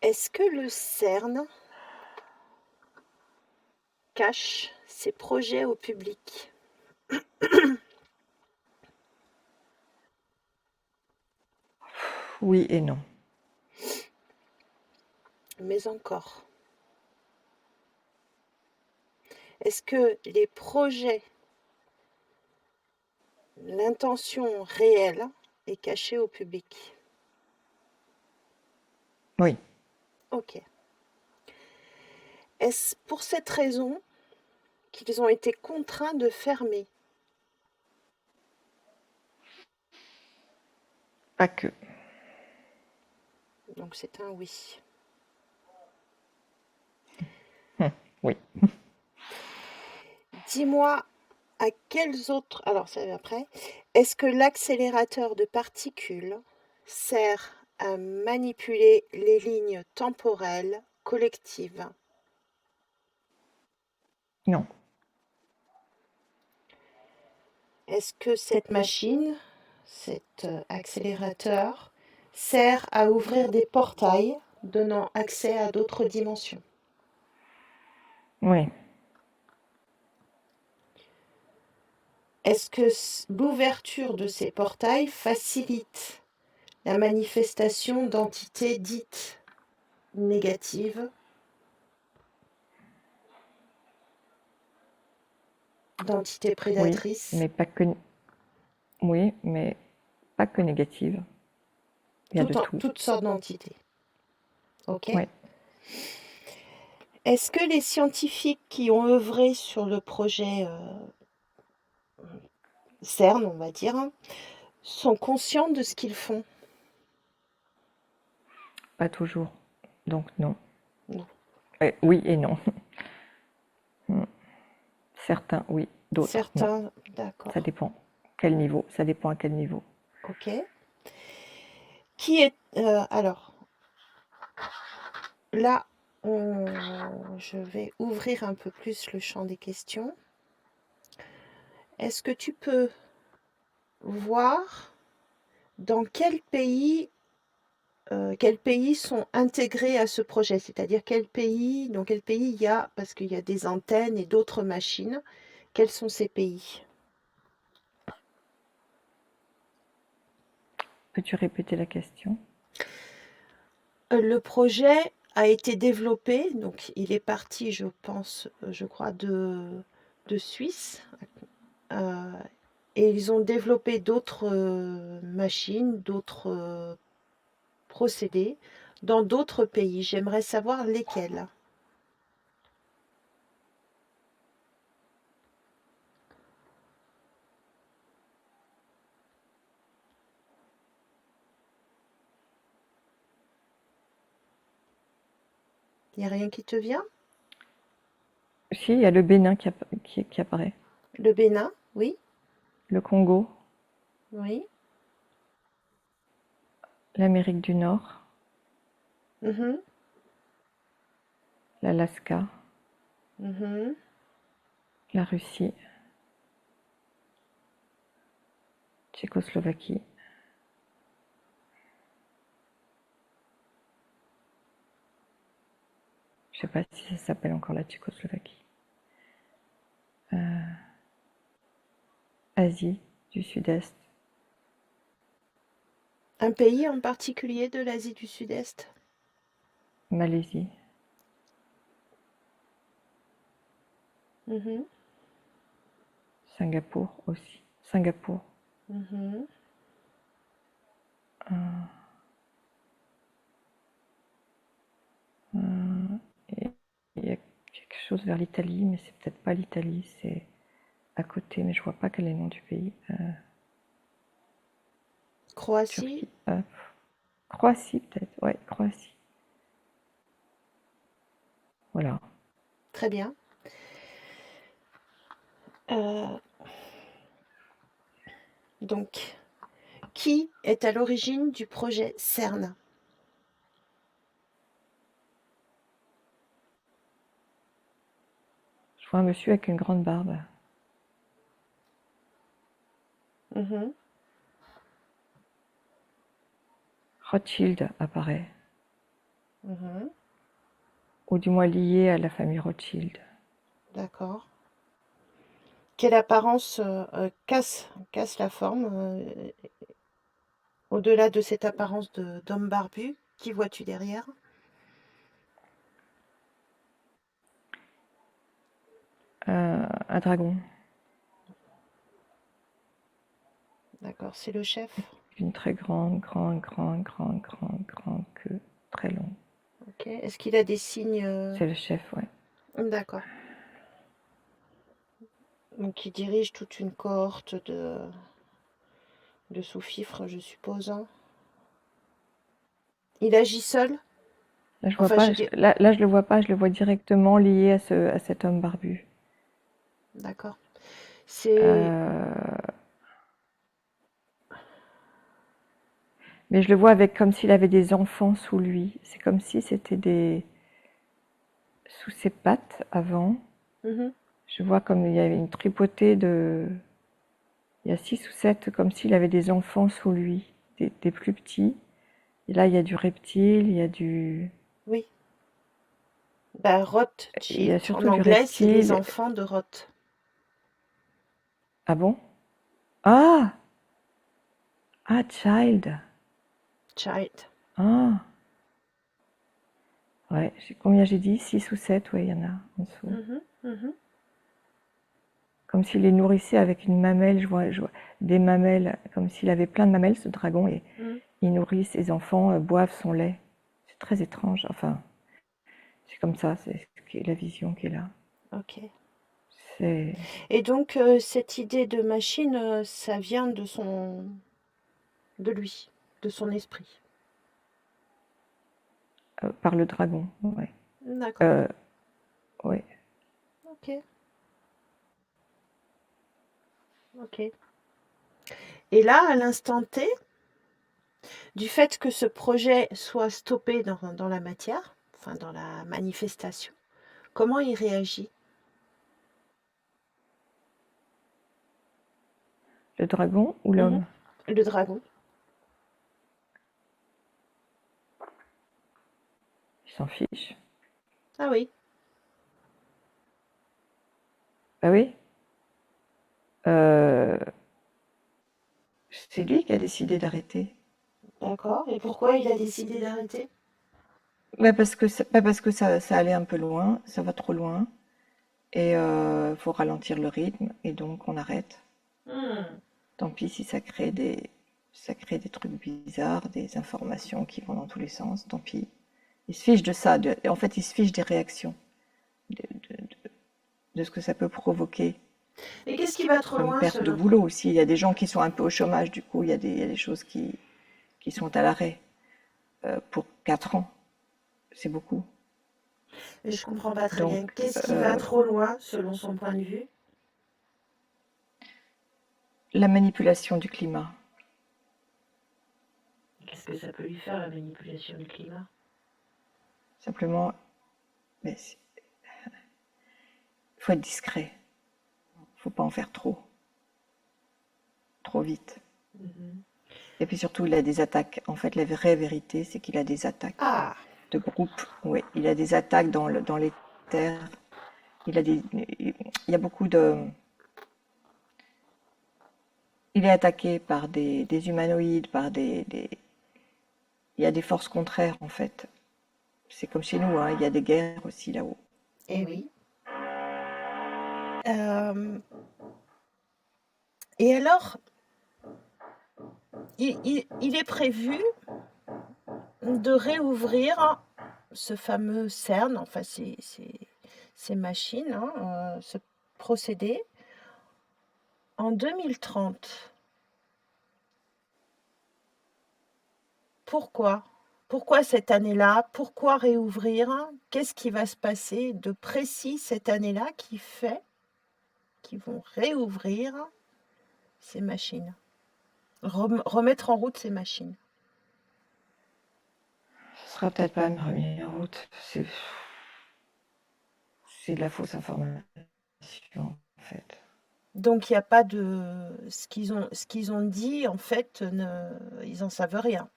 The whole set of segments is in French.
Est-ce que le CERN cache ses projets au public? Oui et non. Mais encore. Est-ce que les projets, l'intention réelle est cachée au public? Oui. Ok. Est-ce pour cette raison qu'ils ont été contraints de fermer? Pas que. Donc c'est un oui. Oui. Dis-moi à quels autres... Alors ça va après. Est-ce que l'accélérateur de particules sert à manipuler les lignes temporelles collectives? Non. Est-ce que cette machine, cet accélérateur, sert à ouvrir des portails donnant accès à d'autres dimensions? Oui. Est-ce que l'ouverture de ces portails facilite la manifestation d'entités dites négatives, d'entités Oui, prédatrices? mais pas que. Oui, mais pas que négative. Il y a de tout. Toutes sortes d'entités. Ok. Oui. Est-ce que les scientifiques qui ont œuvré sur le projet CERN, on va dire, sont conscients de ce qu'ils font? Pas toujours. Donc non. Non. Oui et non. Certains, oui. D'autres, non. Certains, d'accord. Ça dépend. Quel niveau? Ça dépend à quel niveau. Ok. Qui est... alors, là, je vais ouvrir un peu plus le champ des questions. Est-ce que tu peux voir dans quels pays sont intégrés à ce projet? C'est-à-dire dans quel pays il y a, parce qu'il y a des antennes et d'autres machines, quels sont ces pays? Peux-tu répéter la question? Le projet a été développé, donc il est parti, je pense, je crois, de Suisse. Et ils ont développé d'autres machines, d'autres procédés dans d'autres pays. J'aimerais savoir lesquels. Il n'y a rien qui te vient? Si, il y a le Bénin qui apparaît. Le Bénin, oui, Le Congo, oui. l'Amérique du Nord, Mhm, l'Alaska, mhm. la Russie, Tchécoslovaquie. Je sais pas si ça s'appelle encore la Tchécoslovaquie. Asie du Sud-Est, Un pays en particulier de l'Asie du Sud-Est? Malaisie, Mhm, Singapour aussi. Singapour. mhm. Et il y a quelque chose vers l'Italie, mais c'est peut-être pas l'Italie, c'est à côté, mais je vois pas quel est le nom du pays. Croatie? Turquie. Croatie peut-être, ouais, Croatie. Voilà. Très bien. Euh, donc, qui est à l'origine du projet CERN? Je vois un monsieur avec une grande barbe. Mhm, Rothschild apparaît. Mhm. ou du moins liées à la famille Rothschild. D'accord. Quelle apparence casse la forme au-delà de cette apparence d'homme barbu? Qui vois-tu derrière? Un dragon, D'accord, c'est le chef. une très grande queue, très longue. Ok. Est-ce qu'il a des signes C'est le chef, ouais. D'accord. Donc il dirige toute une cohorte de sous-fifres, je suppose, hein. Il agit seul? Là, je vois Enfin, pas, je dis... là, je le vois pas, je le vois directement lié à cet homme barbu. D'accord. C'est... Euh, mais je le vois avec comme s'il avait des enfants sous lui. C'est comme si c'était sous ses pattes avant. Mhm. Je vois comme il y avait une tripotée de... Il y a 6 ou 7, comme s'il avait des enfants sous lui, des plus petits. Et là, il y a du reptile, il y a du... Oui. Bah, Il y a Rothschild, en surtout du anglais, c'est les reptile. enfants de Roth. Ah bon? Ah! Ah, child. Child. Ah! Ouais, combien j'ai dit? 6 ou 7, ouais, il y en a en dessous. Mhm, mhm. Comme s'il les nourrissait avec une mamelle, je vois des mamelles, comme s'il avait plein de mamelles, ce dragon, et Mhm. il nourrit ses enfants, boivent son lait. C'est très étrange, enfin, c'est comme ça, c'est la vision qui est là. Ok. C'est Et donc, cette idée de machine, ça vient de lui, de son esprit. par le dragon, ouais. D'accord. Euh, ouais. Ok. Ok. Et là, à l'instant T, du fait que ce projet soit stoppé dans la matière, enfin dans la manifestation, comment il réagit? Le dragon ou Mhm. l'homme? Le dragon. Il s'en fiche. Ah oui. Bah oui. Euh, c'est lui qui a décidé d'arrêter. D'accord. Et pourquoi il a décidé d'arrêter? Bah parce que ça allait un peu loin, ça va trop loin, et faut ralentir le rythme, et donc on arrête. Hmm. Tant pis si ça crée des trucs bizarres, des informations qui vont dans tous les sens, tant pis. Il se fiche de ça, en fait il se fiche des réactions, de, de- de ce que ça peut provoquer. Et qu'est-ce qui va trop Comme loin perte de selon... boulot aussi, il y a des gens qui sont un peu au chômage, du coup il y a des choses qui sont à l'arrêt pour 4 ans, c'est beaucoup. Et je comprends pas très bien. Donc Qu'est-ce qui va trop loin selon son point de vue? la manipulation du climat. Qu'est-ce que ça peut lui faire, la manipulation du climat? Simplement, mais faut être discret, faut pas en faire trop vite. Mhm. Et puis surtout, il a des attaques. En fait, la vraie vérité, c'est qu'il a des attaques Ah, de groupe. Oui, il a des attaques dans les terres. Il y a beaucoup de. Il est attaqué par des humanoïdes, par il y a des forces contraires en fait. C'est comme chez nous, hein, il y a des guerres aussi là-haut. eh oui. Euh, et alors, il est prévu de réouvrir ce fameux CERN, enfin ces machines, hein, ce procédé, en 2030. Pourquoi? Pourquoi cette année-là? Pourquoi réouvrir? Qu'est-ce qui va se passer de précis cette année-là qui fait qu'ils vont réouvrir ces machines? Remettre en route ces machines. Ce sera peut-être pas une première route. C'est de la fausse information en fait. Donc il n'y a pas de... Ce qu'ils ont dit, en fait, ils n'en savent rien.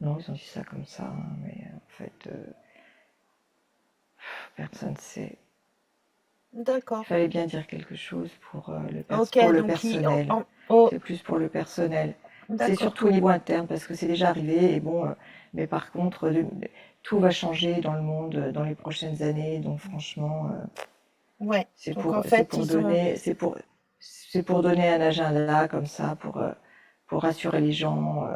Non, ils ont dit ça comme ça, hein, mais en fait, personne ne sait. Il D'accord. fallait bien dire quelque chose Ok, pour le donc personnel. oh, C'est plus pour le personnel. C'est d'accord. surtout au niveau interne parce que c'est déjà arrivé et bon, mais par contre, tout va changer dans le monde dans les prochaines années. Donc franchement, Ouais. Donc en c'est fait, pour ils ont. donner, c'est pour donner un agenda comme ça, pour rassurer les gens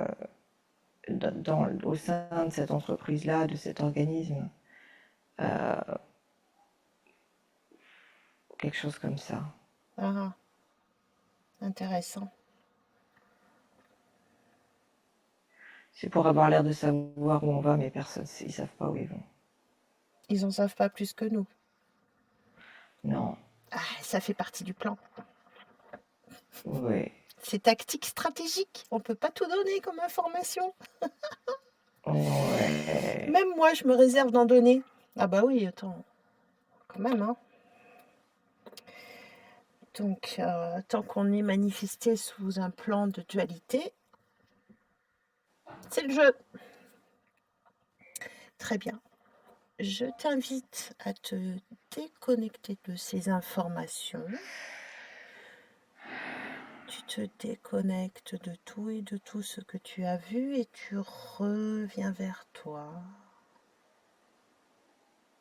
au sein de cette entreprise-là, de cet organisme, quelque chose comme ça. Ah, intéressant. C'est pour avoir l'air de savoir où on va, mais personne, ils savent pas où ils vont. Ils en savent pas plus que nous. Non, Ah, ça fait partie du plan. ouais, C'est tactique stratégique. On peut pas tout donner comme information. ouais. Même moi, je me réserve d'en donner. Ah bah oui, attends, quand même, hein. Donc, tant qu'on est manifesté sous un plan de dualité, c'est le jeu. Très bien. Je t'invite à te déconnecter de ces informations. Tu te déconnectes de tout et de tout ce que tu as vu et tu reviens vers toi.